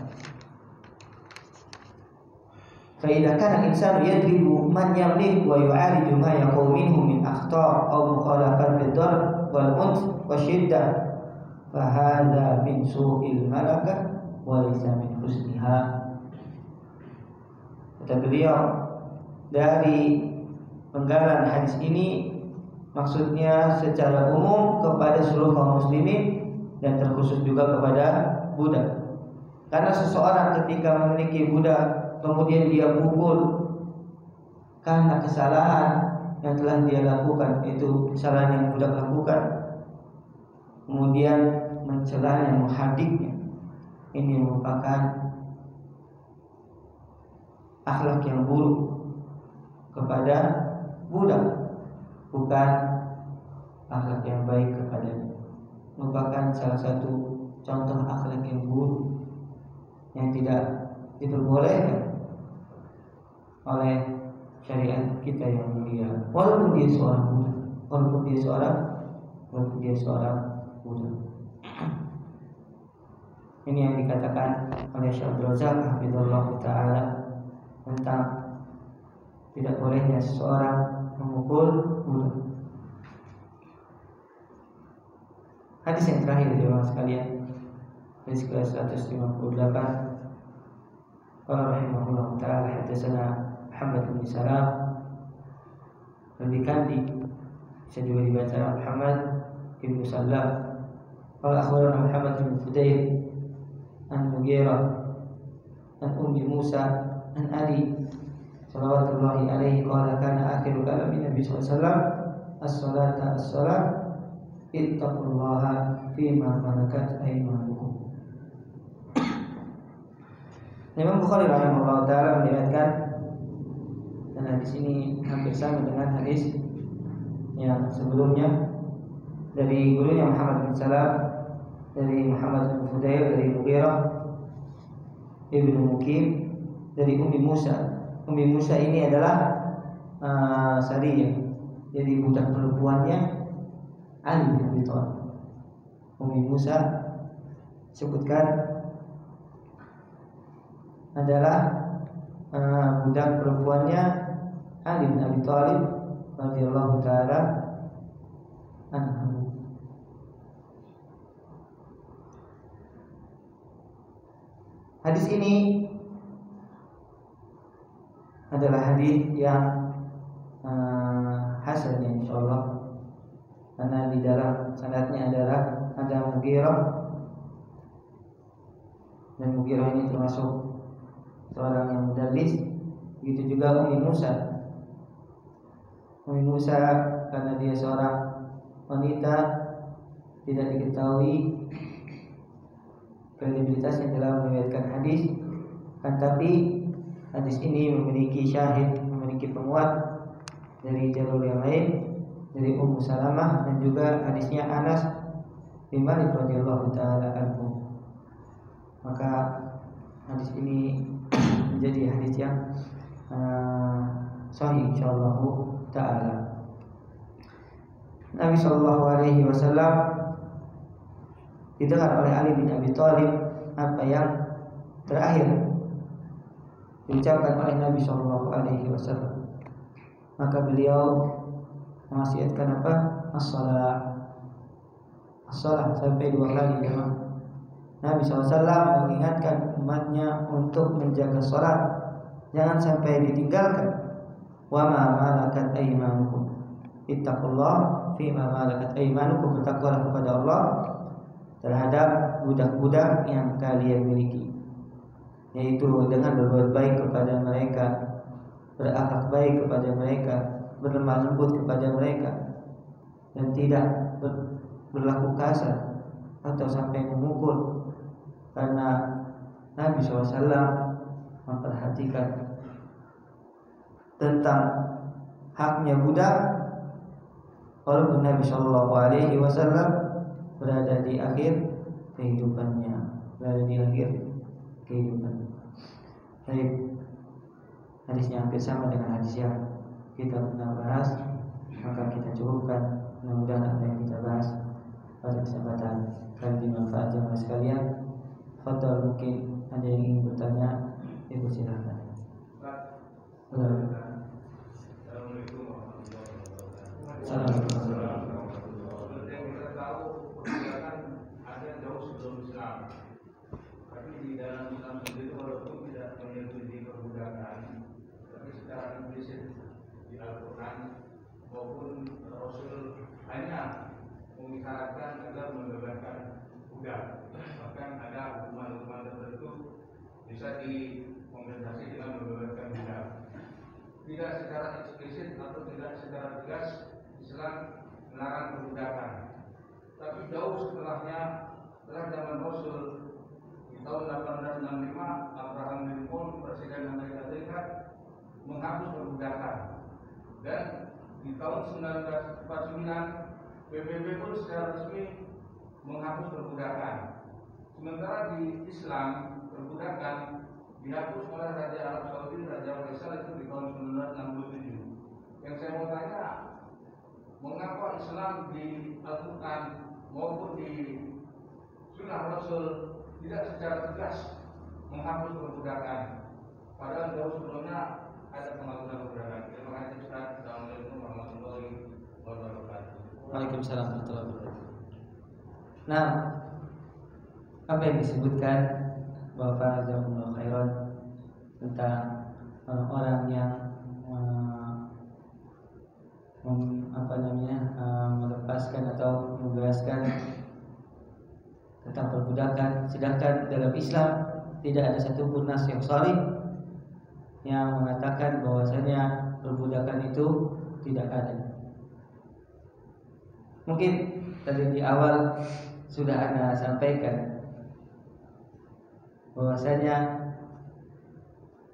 Fa idza kana al-insanu yadribu man yamlik wa yu'aliju ma yaqau minhu min akhta' aw mukhalafat bid-darb wal unf wa shiddah fa hadha min su'il malakah wa laysa min husniha. Kata beliau, dari penggalan hadis ini maksudnya secara umum kepada seluruh kaum muslimin dan terkhusus juga kepada budak. Karena seseorang ketika memiliki budak kemudian dia pukul karena kesalahan yang telah dia lakukan, itu kesalahan yang budak lakukan, kemudian mencelanya, menghadiknya, ini merupakan akhlak yang buruk kepada budak, bukan akhlak yang baik kepadanya. Merupakan salah satu contoh akhlak yang buruk yang tidak diperbolehkan oleh syariat kita yang mulia, walaupun dia seorang budak, walaupun dia seorang budak. Ini yang dikatakan oleh Syekh Abdul Razak hafizallahu taala tentang tidak bolehnya seseorang memukul budak. Hadis yang terakhir jemaah sekalian, hadis ke-158. Qala rahimahullah ta'ala hadatsana Muhammad bin Salam, lebih kandi bisa juga dibaca Muhammad bin Salam. Qala akhbarana Muhammad bin Fudail an Mughirah an Ummi Musa an Ali sallallahu alaihi qala kana akhiru kalami Nabi sallallahu alaihi wasallam as-salata as-salat ittaqullaha fima malakat aymanukum. Imam Bukhari rahimahullah taala meriwayatkan, dan hadis ini hampir sama dengan hadis yang sebelumnya dari gurunya Muhammad bin Salam, dari Muhammad bin Fudail, dari Mughirah ibnu Mukim, dari Ummi Musa. Ummi Musa ini adalah Sariyah, jadi budak perempuannya Ali bin Abi Thalib. Ummi Musa sebutkan adalah budak perempuannya Ali bin Abi Thalib radhiyallahu taala anhu. Hadis ini adalah hadis yang hasan insyaallah, karena di dalam sanadnya adalah ada Mughirah, dan Mughirah ini termasuk seorang yang mudallis. Begitu juga Ummi Musa. Ummi Musa karena dia seorang wanita tidak diketahui kredibilitasnya dalam meriwayatkan hadis, kan tapi hadis ini memiliki syahid, memiliki penguat dari jalur yang lain, dari Ummu Salamah, dan juga hadisnya Anas bin Malik radhiyallahu taala anhu. Maka hadis ini menjadi hadis yang sahih insyaallah taala. Nabi sallallahu alaihi wasallam didengar oleh Ali bin Abi Thalib apa yang terakhir diucapkan oleh Nabi Shallallahu Alaihi Wasallam. Maka beliau mewasiatkan apa? As-salat sampai 2 kali jemaah. Nabi SAW mengingatkan umatnya untuk menjaga salat, jangan sampai ditinggalkan. Wa ma malakat aymanukum, ittaqullah fima malakat aymanukum, bertakwalah kepada Allah terhadap budak-budak yang kalian miliki, yaitu dengan berbuat baik kepada mereka, berakhlak baik kepada mereka, berlemah lembut kepada mereka, dan tidak berlaku kasar atau sampai memukul. Karena Nabi SAW memperhatikan tentang haknya budak, walaupun Nabi Shallallahu Alaihi Wasallam berada di akhir kehidupannya, Baik, hadisnya hampir sama dengan hadis yang kita pernah bahas, maka kita cukupkan. Mudah-mudahan apa yang kita bahas pada kesempatan kali dimanfaat jemaah sekalian. Fadhal, mungkin ada yang ingin bertanya, ibu silakan. Assalamualaikum warahmatullahi wabarakatuh. Seperti yang kita tahu, perbudakan ada jauh sebelum Islam. Tapi di dalam Islam sendiri walaupun tidak menyetujui perbudakan, tapi secara implisit di Al-Quran maupun Rasul hanya mengisyaratkan agar membebaskan budak. Bahkan ada hukuman-hukuman tertentu bisa dikompensasi dengan membebaskan budak. Tidak secara eksplisit atau tidak secara tegas Islam melarang perbudakan. Tapi jauh setelahnya, setelah zaman Rasul, di tahun 1865 Abraham Lincoln, Presiden Amerika Serikat, menghapus perbudakan. Dan di tahun 1949 PBB pun secara resmi menghapus perbudakan. Sementara di Islam perbudakan dihapus oleh Raja Arab Saudi, Raja Faisal, itu di tahun 1967. Yang saya mau tanya, mengapa Islam di Al-Quran maupun di Sunnah Rasul tidak secara tegas menghapus perbudakan, padahal jauh sebelumnya ada penghapusan perbudakan? Terima kasih Ustaz. Assalamualaikum warahmatullahi wabarakatuh. Waalaikumsalam warahmatullahi wabarakatuh. Nah, apa yang disebutkan Bapak Jazakumullah khairan tentang orang yang melepaskan atau membebaskan tentang perbudakan, sedangkan dalam Islam tidak ada satupun nas yang sharih yang mengatakan bahwasanya perbudakan itu tidak ada. Mungkin tadi di awal sudah Anda sampaikan bahwasanya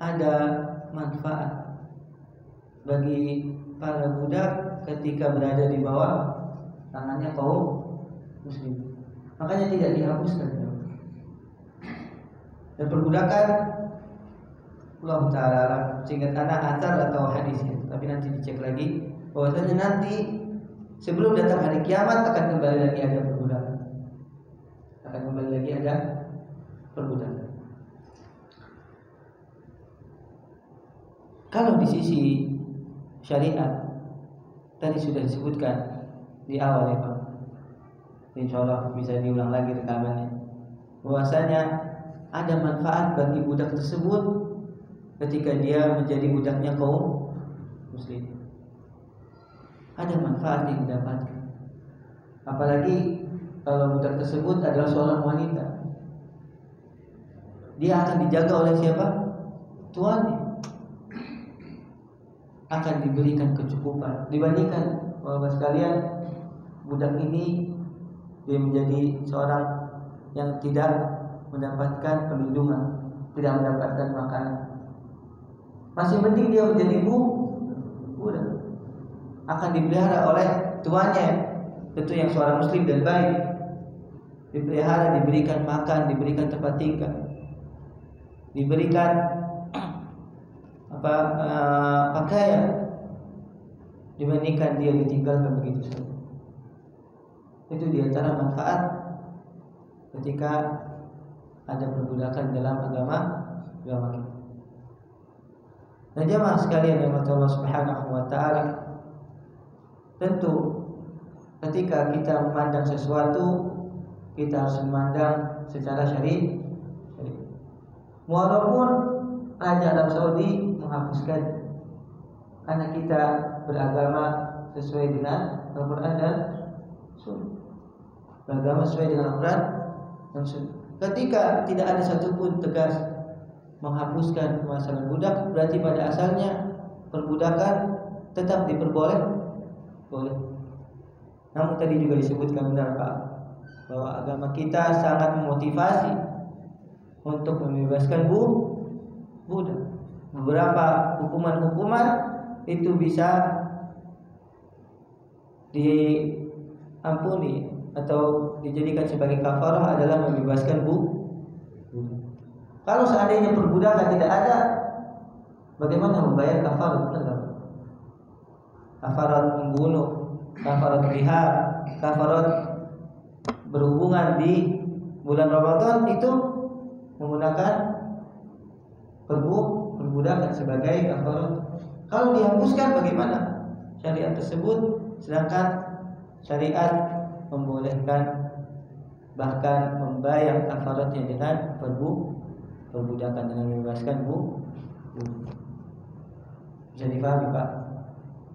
ada manfaat bagi para budak ketika berada di bawah tangannya kaum muslim. Makanya tidak dihapuskan. Dan perbudakan, Allah Ta'ala seingat anak asal atau hadisnya, tapi nanti dicek lagi bahwasanya nanti sebelum datang hari kiamat akan kembali lagi ada perbudakan. Kalau di sisi syariat tadi sudah disebutkan di awal ya Pak, insya Allah bisa diulang lagi rekamannya, bahwasanya ada manfaat bagi budak tersebut ketika dia menjadi budaknya kaum muslim. Ada manfaat yang didapatkan, apalagi kalau budak tersebut adalah seorang wanita, dia akan dijaga oleh siapa? Tuannya. Akan diberikan kecukupan dibandingkan Bapak sekalian budak ini dia menjadi seorang yang tidak mendapatkan perlindungan, tidak mendapatkan makanan. Masih mending dia menjadi budak, akan dipelihara oleh tuannya, tentu yang seorang muslim dan baik, dipelihara, diberikan makan, diberikan tempat tinggal, diberikan pakaian, dibandingkan dia ditinggalkan begitu saja. Itu diantara manfaat ketika ada perbudakan dalam agama kita. Nah, jemaah sekalian yang dirahmati Allah Subhanahu wa taala, tentu ketika kita memandang sesuatu, kita harus memandang secara syar'i. Walaupun Raja Arab Saudi menghapuskan, karena kita beragama sesuai dengan Al-Quran dan Sunnah. Beragama sesuai dengan Al-Quran dan Sunnah. Ketika tidak ada satupun tegas menghapuskan masalah budak, berarti pada asalnya perbudakan tetap diperbolehkan. Boleh. Namun tadi juga disebutkan benar Pak, bahwa agama kita sangat memotivasi untuk membebaskan budak. Beberapa hukuman-hukuman itu bisa diampuni atau dijadikan sebagai kafarah adalah membebaskan budak. Kalau seandainya perbudakan tidak ada, bagaimana membayar kafarat? Kafarat membunuh, kafarat lihar, kafarat berhubungan di bulan Ramadan itu menggunakan perbudakan sebagai kafarat. Kalau dihapuskan bagaimana syariat tersebut? Sedangkan syariat membolehkan bahkan membayar kafaratnya dengan perbudakan, dengan membebaskan bisa dipahami Pak.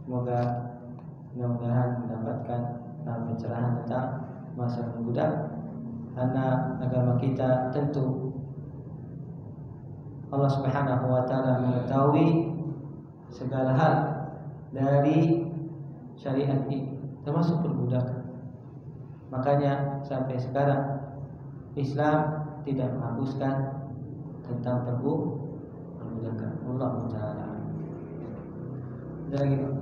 Semoga mudah-mudahan mendapatkan pencerahan tentang masalah budak, karena agama kita tentu Allah Subhanahu wa taala mengetahui segala hal dari syariat ini, termasuk perbudakan. Makanya sampai sekarang Islam tidak menghapuskan tentang perbudakan. Allah Taala. Ada lagi Pak?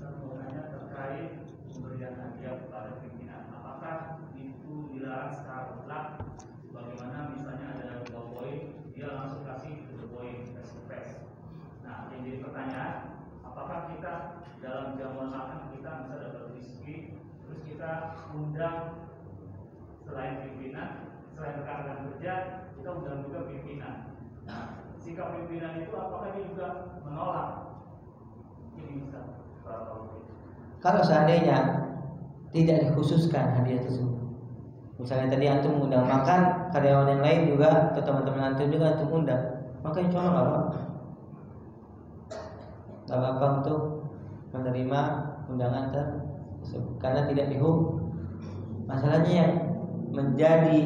Pertanyaannya terkait pemberian hadiah kepada pimpinan. Apakah itu dilarang secara mutlak? Bagaimana misalnya ada 2 poin, dia langsung kasih 2 poin face. Nah, yang jadi pertanyaan, apakah kita dalam jamuan makan kita bisa dapat rezeki, terus kita undang selain pimpinan, selain rekan-rekan kerja, kita undang juga pimpinan. Nah, sikap pimpinan itu apakah dia juga menolak? Ini bisa kalau seandainya tidak dikhususkan hadiah tersebut, misalnya tadi antum undang makan, karyawan yang lain juga atau teman-teman antum juga antum undang, maka insya Allah nggak apa-apa untuk menerima undangan tersebut, karena tidak dihukum. Masalahnya yang menjadi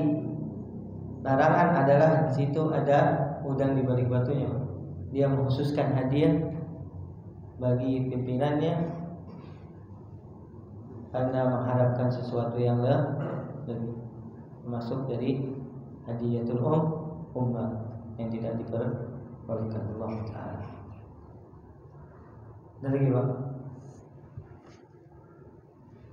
larangan adalah di situ ada udang di balik batunya. Dia mengkhususkan hadiah bagi pimpinannya karena mengharapkan sesuatu yang lebih, termasuk dari hadiatul ummah yang tidak diperbolehkan Allah Taala. Dan lagi Pak,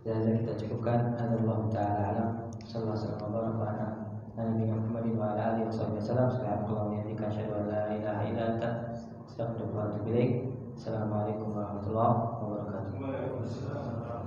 dan kita cukupkan. Allah Taala alam. Sallallahu alaihi wasallam. Nabi Muhammad wa ala alihi wasallam. Subhanallah wa asyhadu an la ilaha illa anta astaghfiruka wa atubu ilaik. Assalamualaikum warahmatullahi wabarakatuh.